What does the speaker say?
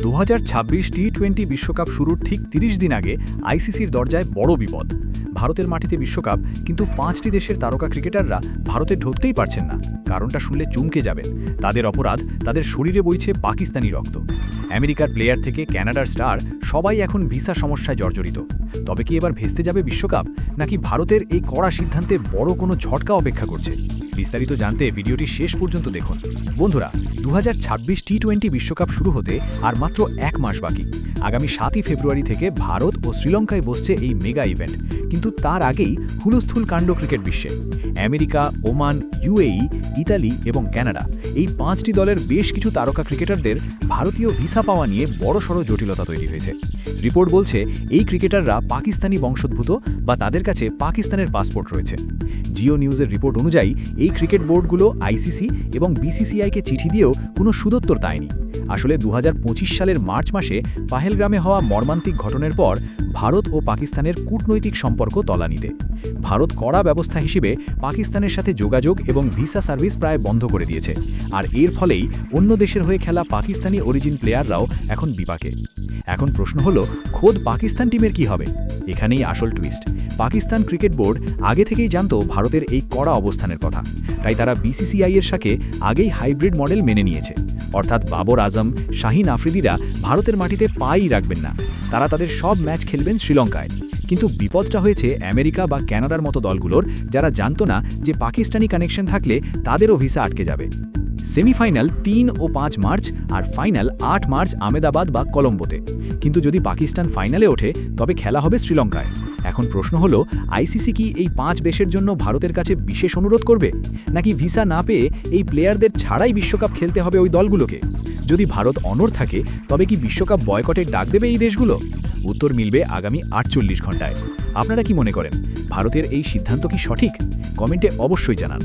2026 টি-20 বিশ্বকাপ শুরুর ঠিক 30 দিন আগে আইসিসির দরজায় বড় বিপদ। ভারতের মাটিতে বিশ্বকাপ, কিন্তু 5টি দেশের তারকা ক্রিকেটাররা ভারতে ঢুকতেই পারছেন না। কারণটা শুনলে চমকে যাবেন। তাদের অপরাধ, তাদের শরীরে বইছে পাকিস্তানি রক্ত। আমেরিকার প্লেয়ার থেকে কানাডার স্টার, সবাই এখন ভিসা সমস্যায় জর্জরিত। তবে কি এবার ভেস্তে যাবে বিশ্বকাপ, নাকি ভারতের এই কড়া সিদ্ধান্তে বড় কোনো ঝটকা অপেক্ষা করছে? বিস্তারিত জানতে ভিডিওটি শেষ পর্যন্ত দেখুন। বন্ধুরা, 2026 টি-20 বিশ্বকাপ শুরু হতে আর মাত্র 1 মাস বাকি। আগামী 7ই ফেব্রুয়ারি থেকে ভারত ও শ্রীলঙ্কায় বসছে এই মেগা ইভেন্ট। কিন্তু তার আগেই হুলস্থুল কাণ্ড ক্রিকেট বিশ্বে। আমেরিকা, ওমান, ইউএই, ইতালি এবং কানাডা, এই 5টি দলের বেশ কিছু তারকা ক্রিকেটারদের ভারতীয় ভিসা পাওয়া নিয়ে বড়সড় জটিলতা তৈরি হয়েছে। রিপোর্ট বলছে এই ক্রিকেটাররা পাকিস্তানি বংশোদ্ভূত বা তাদের কাছে পাকিস্তানের পাসপোর্ট রয়েছে। জিও নিউজের রিপোর্ট অনুযায়ী এই ক্রিকেট বোর্ডগুলো আইসিসি এবং বিসিসিআইকে চিঠি দিয়েও কোনো সুদত্তর দেয়নি। আসলে 2025 সালের মার্চ মাসে পাহেলগ্রামে হওয়া মর্মান্তিক ঘটনার পর ভারত ও পাকিস্তানের কূটনৈতিক সম্পর্ক তলানিতে। ভারত কড়া ব্যবস্থা হিসেবে পাকিস্তানের সাথে যোগাযোগ এবং ভিসা সার্ভিস প্রায় বন্ধ করে দিয়েছে। আর এর ফলেই অন্য দেশের হয়ে খেলা পাকিস্তানি অরিজিন প্লেয়াররাও এখন বিপাকে। এখন প্রশ্ন হলো, খোদ পাকিস্তান টিমের কি হবে? এখানেই আসল টুইস্ট। পাকিস্তান ক্রিকেট বোর্ড আগে থেকেই জানত ভারতের এই কড়া অবস্থানের কথা, তাই তারা বিসিসিআই-এর সাথে আগেই হাইব্রিড মডেল মেনে নিয়েছে। অর্থাৎ বাবর আজম, শাহিন আফ্রিদিরা ভারতের মাটিতে পাই রাখবেন না, তারা তাদের সব ম্যাচ খেলবেন শ্রীলঙ্কায়। কিন্তু বিপদটা হয়েছে আমেরিকা বা কানাডার মতো দলগুলোর, যারা জানত না যে পাকিস্তানি কানেকশন থাকলে তাদেরও ভিসা আটকে যাবে। সেমিফাইনাল 3 ও 5 মার্চ আর ফাইনাল 8 মার্চ আহমেদাবাদ বা কলম্বোতে। কিন্তু যদি পাকিস্তান ফাইনালে ওঠে, তবে খেলা হবে শ্রীলঙ্কায়। এখন প্রশ্ন হলো, আইসিসি কি এই 5 দেশের জন্য ভারতের কাছে বিশেষ অনুরোধ করবে, নাকি ভিসা না পেয়ে এই প্লেয়ারদের ছাড়াই বিশ্বকাপ খেলতে হবে ওই দলগুলোকে? যদি ভারত অনড় থাকে, তবে কি বিশ্বকাপ বয়কটের ডাক দেবে এই দেশগুলো? উত্তর মিলবে আগামী 48 ঘন্টায়। আপনারা কি মনে করেন, ভারতের এই সিদ্ধান্ত কি সঠিক? কমেন্টে অবশ্যই জানান।